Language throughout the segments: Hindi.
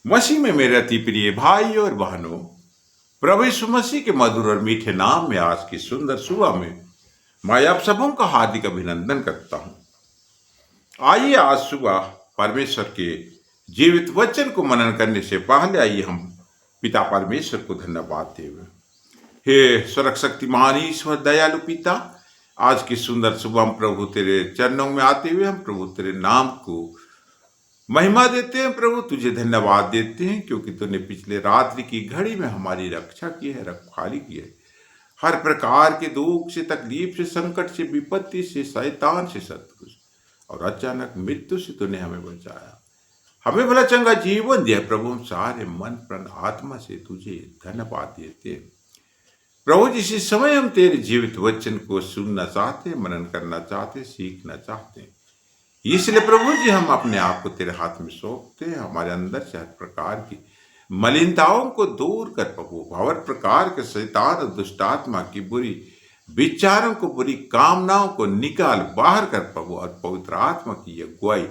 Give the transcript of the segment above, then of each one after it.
मसीह में मेरे अति प्रिय भाई और बहनों, प्रभु यीशु मसीह के मधुर और मीठे नाम में आज की सुंदर सुबह में मैं आप सबों का हार्दिक अभिनंदन करता हूं। आइए आज सुबह परमेश्वर के जीवित वचन को मनन करने से पहले आइए हम पिता परमेश्वर को धन्यवाद दें। हे स्वर्ग शक्तिमान ईश्वर दयालु पिता, आज की सुंदर सुबह हम प्रभु तेरे चरणों में आते हुए हम प्रभु तेरे नाम को महिमा देते हैं। प्रभु तुझे धन्यवाद देते हैं क्योंकि तूने पिछले रात्रि की घड़ी में हमारी रक्षा की है, रखवाली की है। हर प्रकार के दुख से, तकलीफ से, संकट से, विपत्ति से, शैतान से, शत्रु से और अचानक मृत्यु से तूने हमें बचाया, हमें भला चंगा जीवन दिया। प्रभु हम सारे मन प्राण आत्मा से तुझे धन्यवाद देते हैं। प्रभु जिस समय हम तेरे जीवित वचन को सुनना चाहते, मनन करना चाहते, सीखना चाहते हैं, इसलिए प्रभु जी हम अपने आप को तेरे हाथ में सौंपते हैं। हमारे अंदर से हर प्रकार की मलिनताओं को दूर कर प्रभु, हर प्रकार के शैतान और दुष्टात्मा की बुरी विचारों को, बुरी कामनाओं को निकाल बाहर कर प्रभु, और पवित्र आत्मा की अगुवाई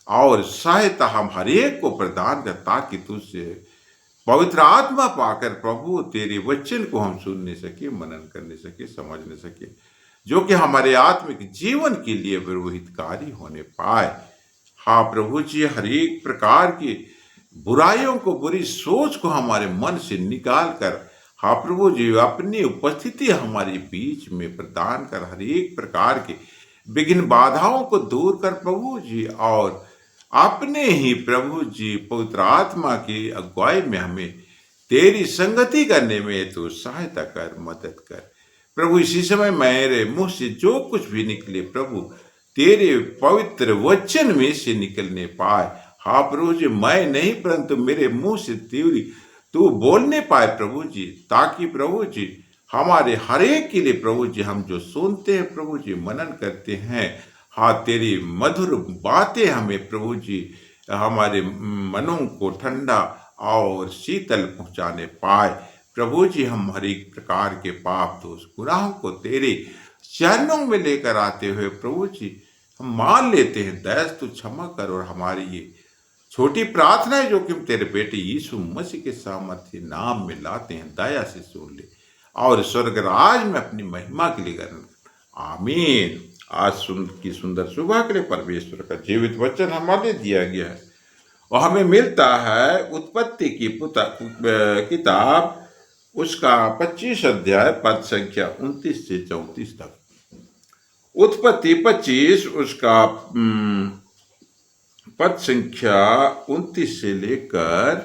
और सहायता हम हर एक को प्रदान कर, ताकि तुझसे पवित्र आत्मा पाकर प्रभु तेरे वचन को हम सुनने सके, मनन करने सके, समझने सके, जो कि हमारे आत्मिक जीवन के लिए हितकारी होने पाए। हाँ प्रभु जी, हर एक प्रकार की बुराइयों को, बुरी सोच को हमारे मन से निकाल कर, हाँ प्रभु जी, अपनी उपस्थिति हमारे बीच में प्रदान कर, हर एक प्रकार के विघ्न बाधाओं को दूर कर प्रभु जी, और अपने ही प्रभु जी पवित्र आत्मा की अगुवाई में हमें तेरी संगति करने में तो सहायता कर, मदद कर प्रभु। इसी समय मेरे मुंह से जो कुछ भी निकले प्रभु, तेरे पवित्र वचन में से निकलने पाए। हाँ प्रभु जी, मैं नहीं परंतु मेरे मुंह से तू बोलने पाए प्रभु जी, ताकि प्रभु जी हमारे हर एक के लिए प्रभु जी, हम जो सुनते हैं प्रभु जी, मनन करते हैं, हाँ तेरी मधुर बातें हमें प्रभु जी हमारे मनों को ठंडा और शीतल पहुंचाने पाए। प्रभु जी हम हर एक प्रकार के पाप, दोष, गुनाहों को तेरे चरणों में लेकर आते हुए प्रभु जी हम मान लेते हैं। दया तू क्षमा कर, और हमारी ये छोटी प्रार्थना है जो कि हम तेरे बेटे यीशु मसीह के सामर्थ्य नाम में लाते हैं, दया से सुन ले और स्वर्ग राज में अपनी महिमा के लिए ग्रहण कर। आमीन। आज की सुंदर सुबह के लिए परमेश्वर का जीवित वचन हमारे दिया गया है और हमें मिलता है उत्पत्ति की किताब, उसका 25 अध्याय, पद संख्या 29 से 34 तक। उत्पत्ति 25 उसका पद संख्या 29 से लेकर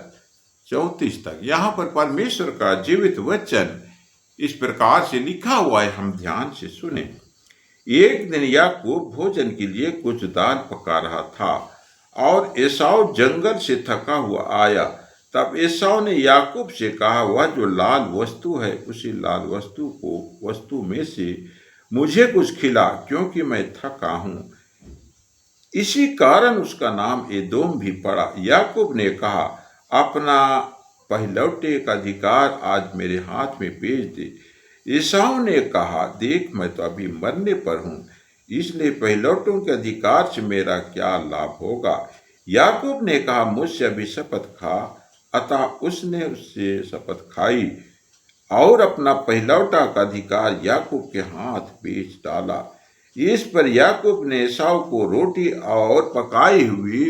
34 तक। यहाँ पर परमेश्वर का जीवित वचन इस प्रकार से लिखा हुआ है, हम ध्यान से सुने। एक दिन याकूब भोजन के लिए कुछ दाल पका रहा था और एसाव जंगल से थका हुआ आया। तब एसाव ने याकूब से कहा, वह जो लाल वस्तु है, उसी लाल वस्तु में से मुझे कुछ खिला, क्योंकि मैं थका हूं। इसी कारण उसका नाम एदोम भी पड़ा। याकूब ने कहा, अपना पहलौठे का अधिकार आज मेरे हाथ में भेज दे। एसाव ने कहा, देख मैं तो अभी मरने पर हूं, इसलिए पहलौठों के अधिकार से मेरा क्या लाभ होगा। याकूब ने कहा, मुझसे अभी शपथ खा। अतः उसने उससे शपथ खाई और अपना पहलौठा का अधिकार याकूब के हाथ बेच डाला। इस पर याकूब ने एसाव को रोटी और पकाई हुई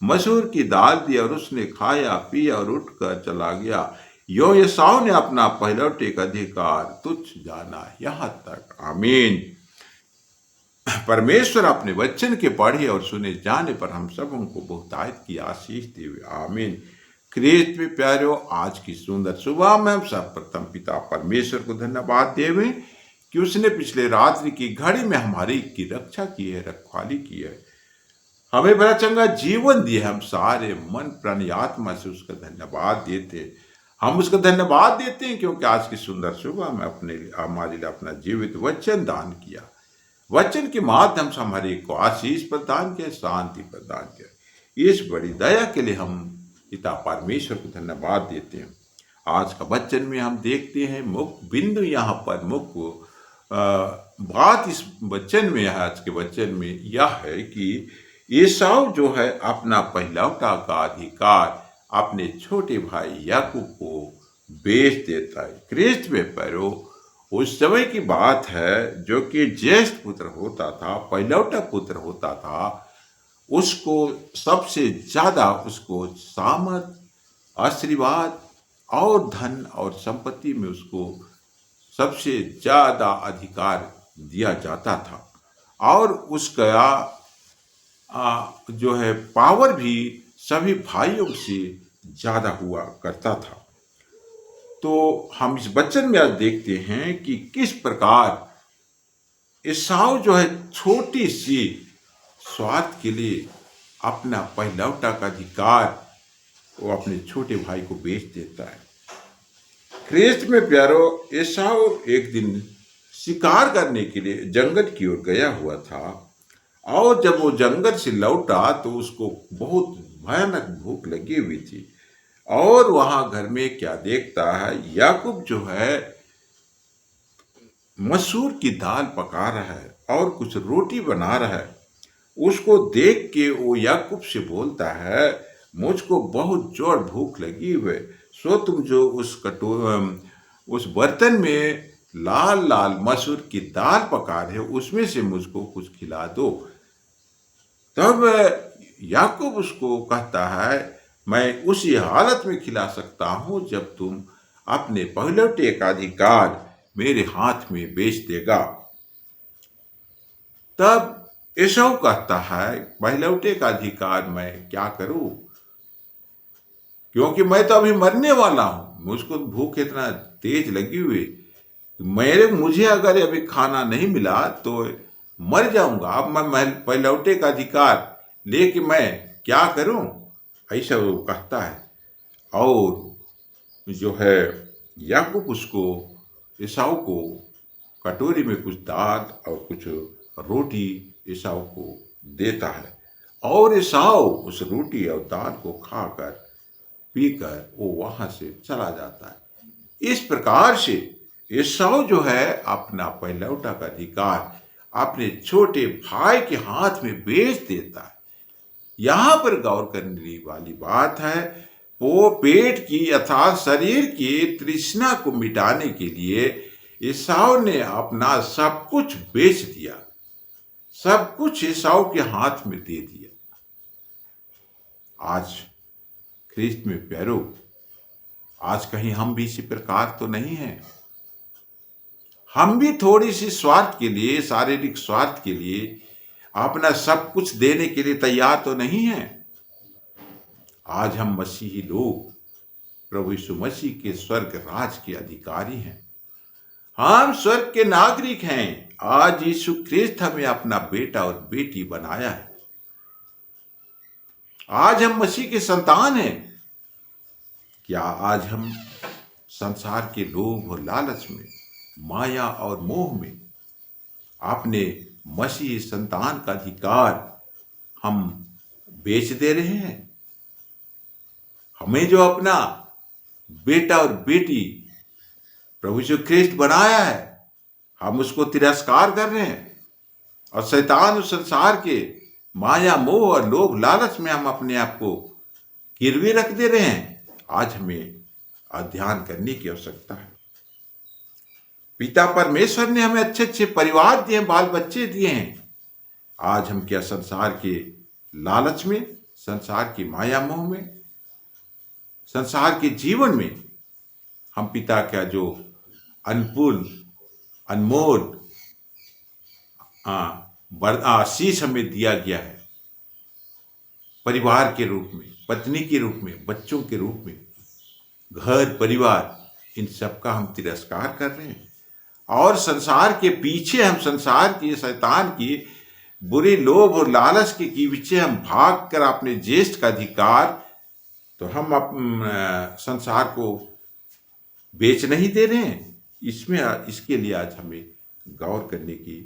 मसूर की दाल दी और उसने खाया, पिया और उठकर चला गया। यो एसाव ने अपना पहलौठे का अधिकार तुच्छ जाना। यहाँ तक। आमीन। परमेश्वर अपने वचन के पढ़े और सुने जाने पर हम सबों को बहुतायत की आशीष दे। आमीन। क्रिस्त में प्यारो, आज की सुंदर सुबह में हम सर्वप्रथम पिता परमेश्वर को धन्यवाद देवे कि उसने पिछले रात्रि की घड़ी में हमारी की रक्षा की है, रखवाली की है, हमें बड़ा चंगा जीवन दिया। हम सारे मन प्राण आत्मा से उसका धन्यवाद देते। हम उसका धन्यवाद देते हैं क्योंकि आज की सुंदर सुबह में हमारे लिए अपना जीवित वचन दान किया। वचन के माध्यम से हमारे को आशीष प्रदान किया, शांति प्रदान किया। इस बड़ी दया के लिए हम पिता परमेश्वर को धन्यवाद देते हैं। आज का वचन में हम देखते हैं मुख्य बिंदु, यहाँ पर मुख्य बात इस वचन में, आज के वचन में यह है कि एसाव जो है अपना पहलौठा का अधिकार अपने छोटे भाई याकूब को बेच देता है। ख्रीस्त में पैरो उस समय की बात है, जो कि ज्येष्ठ पुत्र होता था, पहलौठा पुत्र होता था, उसको सबसे ज्यादा उसको सामर्थ, आशीर्वाद और धन और संपत्ति में उसको सबसे ज्यादा अधिकार दिया जाता था। और उसका जो है पावर भी सभी भाइयों से ज्यादा हुआ करता था। तो हम इस वचन में आज देखते हैं कि किस प्रकार एसाव जो है छोटी सी स्वार्थ के लिए अपना पहलौठा का अधिकार वो अपने छोटे भाई को बेच देता है। ख्रीस्त में प्यारो, एसाव एक दिन शिकार करने के लिए जंगल की ओर गया हुआ था, और जब वो जंगल से लौटा तो उसको बहुत भयानक भूख लगी हुई थी। और वहां घर में क्या देखता है, याकूब जो है मसूर की दाल पका रहा है और कुछ रोटी बना रहा है। उसको देख के वो याकूब से बोलता है, मुझको बहुत जोर भूख लगी हुई, सो तुम जो उस बर्तन में लाल लाल मसूर की दाल पका रहे हो उसमें से मुझको कुछ खिला दो। तब याकूब उसको कहता है, मैं उसी हालत में खिला सकता हूं जब तुम अपने पहलौठे का अधिकार मेरे हाथ में बेच देगा। तब एसाव कहता है, पहलौठे का अधिकार मैं क्या करूं, क्योंकि मैं तो अभी मरने वाला हूं, मुझको भूख इतना तेज लगी हुई, मुझे अगर अभी खाना नहीं मिला तो मर जाऊंगा। अब मैं पहलौठे का अधिकार लेके मैं क्या करूं, ऐसा वो कहता है। और जो है याकूब उसको एसाव को कटोरी में कुछ दाल और कुछ रोटी एसाव को देता है, और एसाव उस रोटी और दाल को खाकर पीकर वो वहां से चला जाता है। इस प्रकार से एसाव जो है अपना पहलौठा का अधिकार अपने छोटे भाई के हाथ में बेच देता है। यहां पर गौर करने वाली बात है, वो पेट की अर्थात शरीर की तृष्णा को मिटाने के लिए एसाव ने अपना सब कुछ बेच दिया, सब कुछ एसाव के हाथ में दे दिया। आज ख्रीस्त में प्यारो, आज कहीं हम भी इसी प्रकार तो नहीं हैं? हम भी थोड़ी सी स्वार्थ के लिए, शारीरिक स्वार्थ के लिए अपना सब कुछ देने के लिए तैयार तो नहीं है? आज हम मसीही लोग प्रभु यीशु मसीह के स्वर्ग राज के अधिकारी हैं, हम स्वर्ग के नागरिक हैं। आज यीशु ख्रीस्त हमें अपना बेटा और बेटी बनाया है। आज हम मसीह के संतान हैं। क्या आज हम संसार के लोभ और लालच में, माया और मोह में अपने मसीह संतान का अधिकार हम बेच दे रहे हैं? हमें जो अपना बेटा और बेटी प्रभु यीशु ख्रीस्त बनाया है, हम उसको तिरस्कार कर रहे हैं, और शैतान उस संसार के माया मोह और लोभ लालच में हम अपने आप को गिरवी रख दे रहे हैं। आज हमें अध्ययन करने की आवश्यकता है। पिता परमेश्वर ने हमें अच्छे अच्छे परिवार दिए, बाल बच्चे दिए हैं। आज हम क्या संसार के लालच में, संसार की माया मोह में, संसार के जीवन में हम पिता का जो अनमोल आशीष हमें दिया गया है, परिवार के रूप में, पत्नी के रूप में, बच्चों के रूप में, घर परिवार, इन सब का हम तिरस्कार कर रहे हैं, और संसार के पीछे हम संसार की, शैतान की बुरी लोभ और लालच के पीछे हम भाग कर अपने ज्येष्ठ का अधिकार तो हम संसार को बेच नहीं दे रहे हैं। इसके लिए आज हमें गौर करने की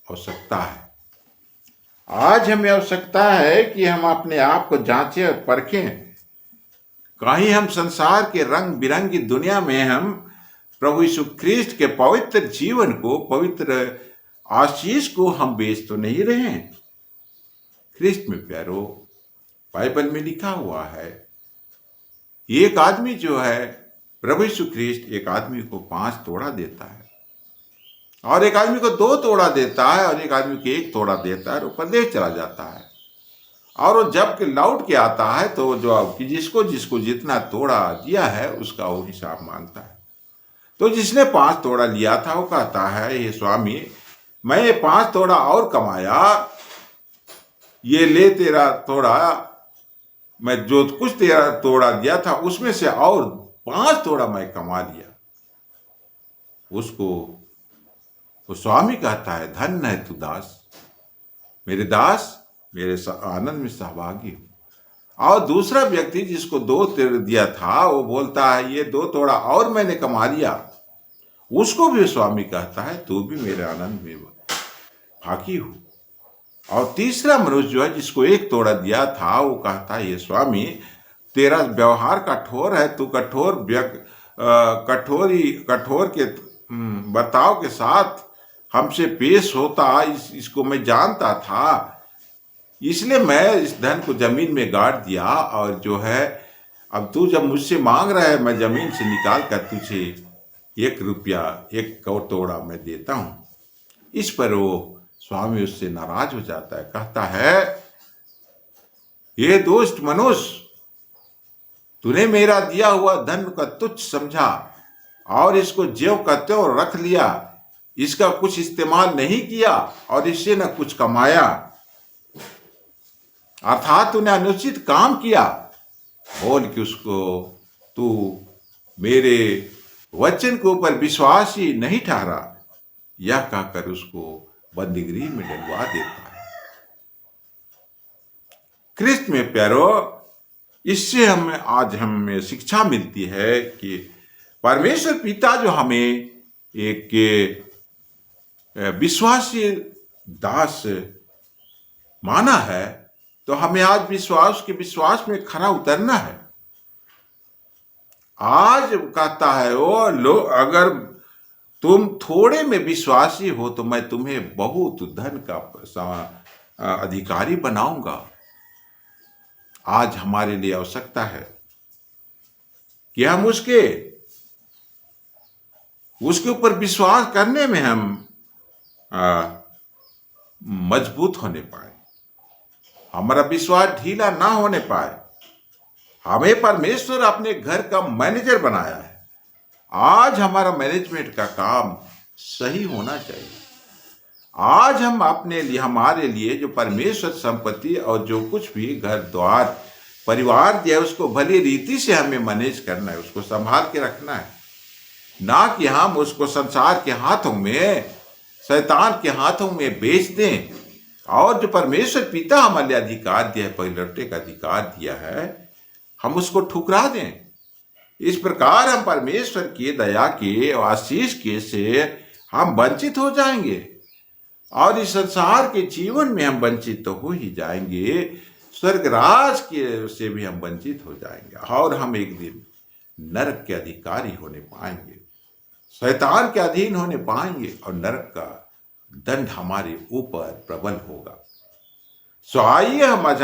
आवश्यकता है। आज हमें आवश्यकता है कि हम अपने आप को जांचें और परखें। कहीं हम संसार के रंग बिरंगी दुनिया में हम प्रभु यीशु ख्रीस्त के पवित्र जीवन को, पवित्र आशीष को हम बेच तो नहीं रहे हैं। ख्रीस्त में प्यारो, बाइबल में लिखा हुआ है, एक आदमी जो है, प्रभु यीशु ख्रिस्ट एक आदमी को 5 तोड़ा देता है, और एक आदमी को 2 तोड़ा देता है, और एक आदमी को 1 तोड़ा देता है, और वो परदेश चला जाता है। और वो जब लौट के आता है तो जो कि जिसको जिसको जितना तोड़ा दिया है उसका वो हिसाब मांगता है। तो जिसने 5 तोड़ा लिया था वो कहता है, ये स्वामी, मैं ये 5 तोड़ा और कमाया, ये ले तेरा तोड़ा, मैं जो कुछ तेरा तोड़ा दिया था उसमें से और 5 तोड़ा मैं कमा लिया। उसको वो स्वामी कहता है, धन्य है तू दास, मेरे दास, मेरे आनंद में सहभागी हो। और दूसरा व्यक्ति जिसको 2 दिया था वो बोलता है, ये 2 तोड़ा और मैंने कमा लिया। उसको भी स्वामी कहता है, तू भी मेरे आनंद में भागी हो। और तीसरा मनुष्य जो है, जिसको 1 तोड़ा दिया था, वो कहता है, ये स्वामी, तेरा व्यवहार कठोर है, तू कठोर के बर्ताव के साथ हमसे पेश होता, इसको मैं जानता था, इसलिए मैं इस धन को जमीन में गाड़ दिया। और जो है, अब तू जब मुझसे मांग रहा है, मैं जमीन से निकाल कर तुझे 1 रुपया 1 तोड़ा मैं देता हूँ। इस पर वो स्वामी उससे नाराज हो जाता है, कहता है, ये दुष्ट मनुष्य, तूने मेरा दिया हुआ धन का तुच्छ समझा और इसको ज्यों का त्यों रख लिया, इसका कुछ इस्तेमाल नहीं किया और इससे न कुछ कमाया, अर्थात तूने अनुचित काम किया। बोल कि उसको तू मेरे वचन के ऊपर विश्वासी नहीं ठहरा, यह कहकर उसको बंदीगृह में डलवा देता है। ख्रिस्त में प्यारो, इससे हमें शिक्षा मिलती है कि परमेश्वर पिता जो हमें एक विश्वासी दास माना है, तो हमें आज विश्वास में खरा उतरना है। आज कहता है वो लोग, अगर तुम थोड़े में विश्वासी हो तो मैं तुम्हें बहुत धन का अधिकारी बनाऊंगा। आज हमारे लिए आवश्यकता है कि हम उसके ऊपर विश्वास करने में हम मजबूत होने पाए, हमारा विश्वास ढीला ना होने पाए। हमें परमेश्वर अपने घर का मैनेजर बनाया है। आज हमारा मैनेजमेंट का काम सही होना चाहिए। आज हम अपने लिए, हमारे लिए जो परमेश्वर संपत्ति और जो कुछ भी घर द्वार परिवार दिया है, उसको भली रीति से हमें मैनेज करना है, उसको संभाल के रखना है, ना कि हम उसको संसार के हाथों में, शैतान के हाथों में बेच दें। और जो परमेश्वर पिता हमारे अधिकार दिया है, पहिलौठे का अधिकार दिया है, हम उसको ठुकरा दें। इस प्रकार हम परमेश्वर की दया के आशीष के से हम वंचित हो जाएंगे, और इस संसार के जीवन में हम वंचित तो हो ही जाएंगे, स्वर्गराज के से भी हम वंचित हो जाएंगे, और हम एक दिन नरक के अधिकारी होने पाएंगे, शैतान के अधीन होने पाएंगे, और नरक का दंड हमारे ऊपर प्रबल होगा। सो आइए हम आज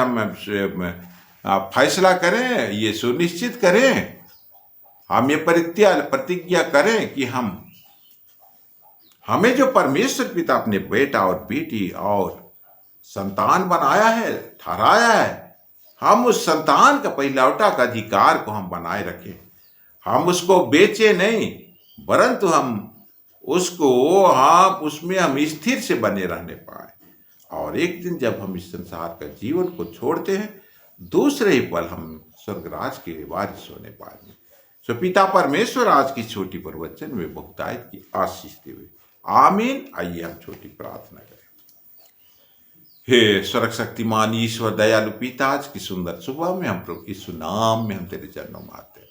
फैसला करें, ये सुनिश्चित करें, हम ये प्रतिज्ञा करें कि हमें जो परमेश्वर पिता अपने बेटा और बेटी और संतान बनाया है, ठहराया है, हम उस संतान का पहिलौठा का अधिकार को हम बनाए रखें। हम उसको बेचे नहीं, परंतु हम उसमें हम स्थिर से बने रहने पाए, और एक दिन जब हम इस संसार का जीवन को छोड़ते हैं, दूसरे ही पल हम स्वर्गराज के वारिस होने पाएंगे। सो पिता परमेश्वर आज की छोटी प्रवचन में बहुतायत की आशीष देवे, आमीन। आइए हम छोटी प्रार्थना करें। हे स्वर्ग शक्तिमान ईश्वर दयालु पिता, आज की सुंदर सुबह में हम प्रभु यीशु नाम में हम तेरे चरणों में आते हैं,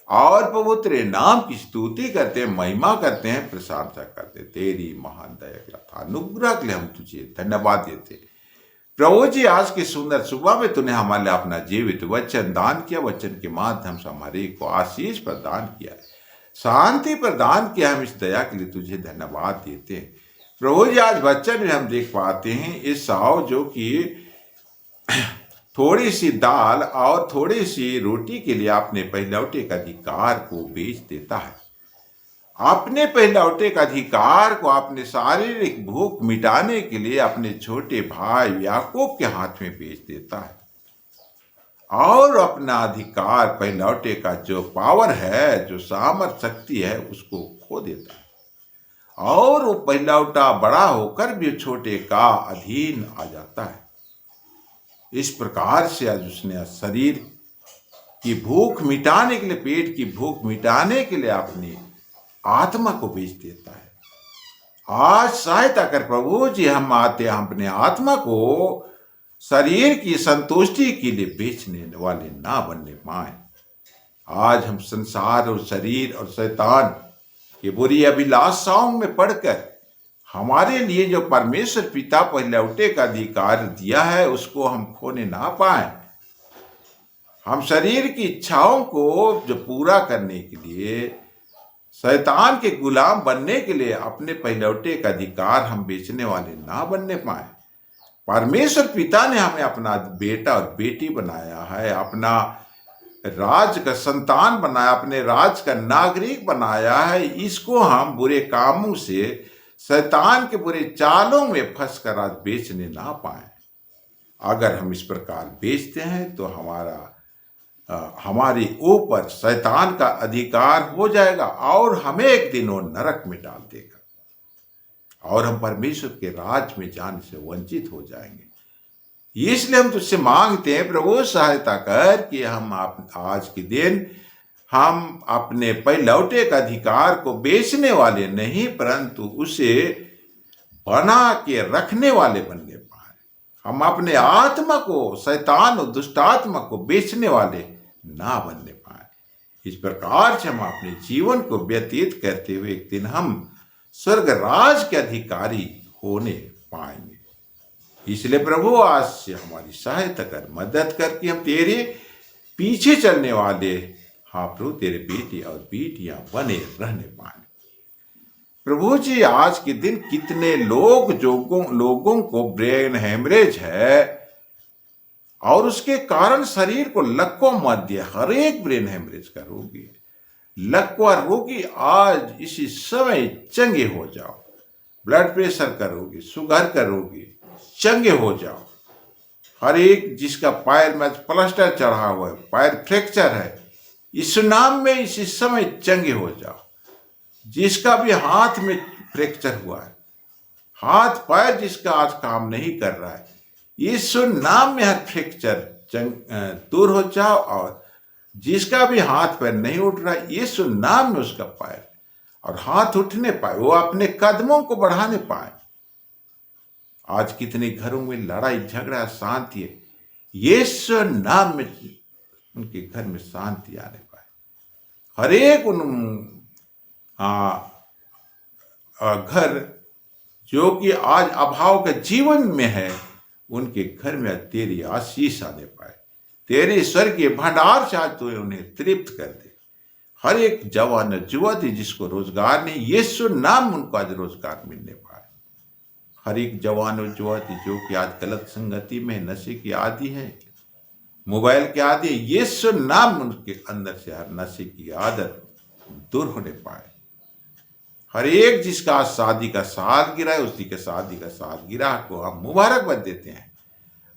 और प्रभु तेरे नाम की स्तुति करते हैं, महिमा करते हैं, प्रशंसा करते हैं। तेरी महान दया का अनुग्रह के लिए हम तुझे धन्यवाद देते हैं। प्रभु जी, आज की सुंदर सुबह में तूने हमारे लिए अपना जीवित वचन दान किया, वचन के माध्यम से हमारे को आशीष प्रदान किया, शांति प्रदान किया। हम इस दया के लिए तुझे धन्यवाद देते हैं। प्रभु जी, आज वचन में हम देख पाते हैं इस साव जो कि थोड़ी सी दाल और थोड़ी सी रोटी के लिए अपने पहलौठे के अधिकार को बेच देता है। अपने पहलौठे के अधिकार को अपने शारीरिक भूख मिटाने के लिए अपने छोटे भाई याकूब के हाथ में बेच देता है और अपना अधिकार पहलौठे का जो पावर है, जो सामर्थ शक्ति है, उसको खो देता है और वो पहलौठा बड़ा होकर भी छोटे का अधीन आ जाता है। इस प्रकार से आज उसने शरीर की भूख मिटाने के लिए, पेट की भूख मिटाने के लिए अपनी आत्मा को बेच देता है। आज सहायता कर प्रभु जी, हम आते हैं अपने आत्मा को शरीर की संतुष्टि के लिए बेचने वाले ना बनने पाए। आज हम संसार और शरीर और शैतान की बुरी अभिलाषाओं में पड़कर हमारे लिए जो परमेश्वर पिता पहलौठे का अधिकार दिया है उसको हम खोने ना पाए। हम शरीर की इच्छाओं को जो पूरा करने के लिए, शैतान के गुलाम बनने के लिए अपने पहलौठे का अधिकार हम बेचने वाले ना बनने पाए। परमेश्वर पिता ने हमें अपना बेटा और बेटी बनाया है, अपना राज का संतान बनाया, अपने राज का नागरिक बनाया है। इसको हम बुरे कामों से, शैतान के बुरे चालों में फंस कर आज बेचने ना पाए। अगर हम इस प्रकार बेचते हैं तो हमारे ऊपर शैतान का अधिकार हो जाएगा और हमें एक दिन वो नरक में डाल देगा और हम परमेश्वर के राज में जाने से वंचित हो जाएंगे। इसलिए हम तुझसे मांगते हैं प्रभु, सहायता कर कि हम आज के दिन हम अपने पहलौठे का अधिकार को बेचने वाले नहीं, परंतु उसे बना के रखने वाले बनने पाए। हम अपने आत्मा को, शैतान और दुष्ट आत्मा को बेचने वाले ना बनने पाए। इस प्रकार से हम अपने जीवन को व्यतीत करते हुए एक दिन हम स्वर्ग राज के अधिकारी होने पाएंगे। इसलिए प्रभु आज से हमारी सहायता कर, मदद कर कि हम तेरे पीछे चलने वाले, हाँ प्रभु, तेरे बेटे और बेटियां बने रहने पाए। प्रभु जी, आज के दिन कितने लोगों को ब्रेन हेमरेज है और उसके कारण शरीर को लकवा मध्य, हर एक ब्रेन हेमरेज का रोगी, लकवा रोगी आज इसी समय चंगे हो जाओ। ब्लड प्रेशर का रोगी, शुगर का रोगी, चंगे हो जाओ। हर एक जिसका पैर में प्लास्टर चढ़ा हुआ है, पैर फ्रैक्चर है, इस नाम में इसी समय चंगे हो जाओ। जिसका भी हाथ में फ्रैक्चर हुआ है, हाथ पैर जिसका आज काम नहीं कर रहा है, यीशु नाम में हर फ्रैक्चर दूर हो जाओ। और जिसका भी हाथ पैर नहीं उठ रहा है, यीशु नाम में उसका पैर और हाथ उठने पाए, वो अपने कदमों को बढ़ाने पाए। आज कितने घरों में लड़ाई झगड़ा, शांति है, यीशु नाम में उनके घर में शांति आने पाए। हर एक घर जो कि आज अभाव के जीवन में है, उनके घर में तेरी आशीष आने पाए। तेरे स्वर्गीय भंडार से आज तू उन्हें तृप्त कर दे। हर एक जवान युवती जिसको रोजगार नहीं, यीशु नाम उनको आज रोजगार मिलने पाए। हर एक जवान और युवती जो कि आज गलत संगति में, नशे की आदि है, मोबाइल के आदि, यीशु नाम उनके अंदर से हर नशे की आदत दूर होने पाए। हर एक जिसका शादी का सालगिरह है, उसी के शादी का सालगिरह को हम मुबारकबाद देते हैं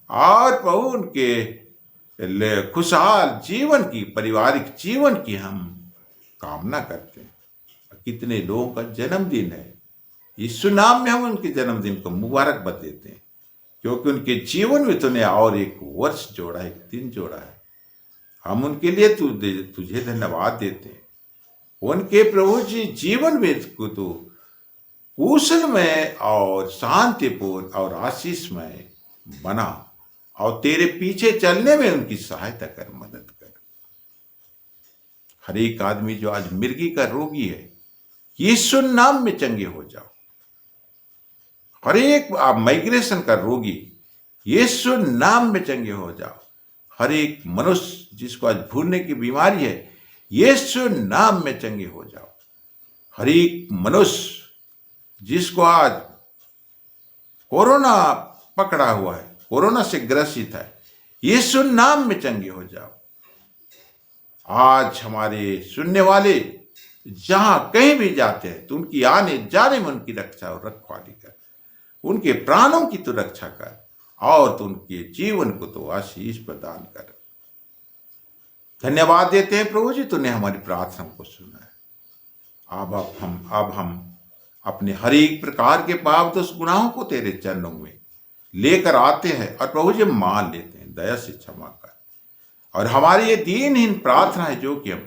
और प्रभु उनके खुशहाल जीवन की, पारिवारिक जीवन की हम कामना करते हैं। कितने लोगों का जन्मदिन है, यीशु नाम में हम उनके जन्मदिन को मुबारकबाद देते हैं, क्योंकि उनके जीवन में तूने और एक वर्ष जोड़ा है, एक दिन जोड़ा है। हम उनके लिए तुझे धन्यवाद देते हैं। उनके प्रभु जी जीवन में को तो कुशलमय और शांतिपूर्ण और आशीषमय बना और तेरे पीछे चलने में उनकी सहायता कर, मदद कर। हर एक आदमी जो आज मिर्गी का रोगी है, यीशु नाम में चंगे हो जाओ। हर एक माइग्रेशन का रोगी, यीशु नाम में चंगे हो जाओ। हर एक मनुष्य जिसको आज भूलने की बीमारी है, यीशु नाम में चंगे हो जाओ। हर एक मनुष्य जिसको आज कोरोना पकड़ा हुआ है, कोरोना से ग्रसित है, यीशु नाम में चंगे हो जाओ। आज हमारे सुनने वाले जहां कहीं भी जाते हैं तो उनकी आने जाने में उनकी रक्षा और रखवाली कर, उनके प्राणों की तो रक्षा कर और तो उनके जीवन को तो आशीष प्रदान कर। धन्यवाद देते हैं प्रभु जी, तूने हमारी प्रार्थना को सुना है। अब हम अपने हर एक प्रकार के पाप दोष गुनाहों को तेरे चरणों में लेकर आते हैं और प्रभु जी मान लेते हैं। दया से क्षमा कर और हमारी ये दीनहीन प्रार्थना है जो कि हम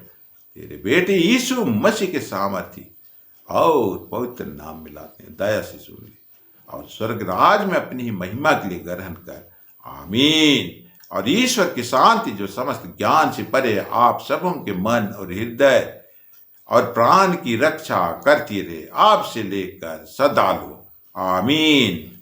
तेरे बेटे यीशु मसीह के सामर्थी और पवित्र नाम में लाते हैं। दया से सुन ले और स्वर्ग राज में अपनी ही महिमा के लिए ग्रहण कर। आमीन। और ईश्वर की शांति जो समस्त ज्ञान से परे आप सबों के मन और हृदय और प्राण की रक्षा करती रहे, आपसे लेकर सदा लो। आमीन।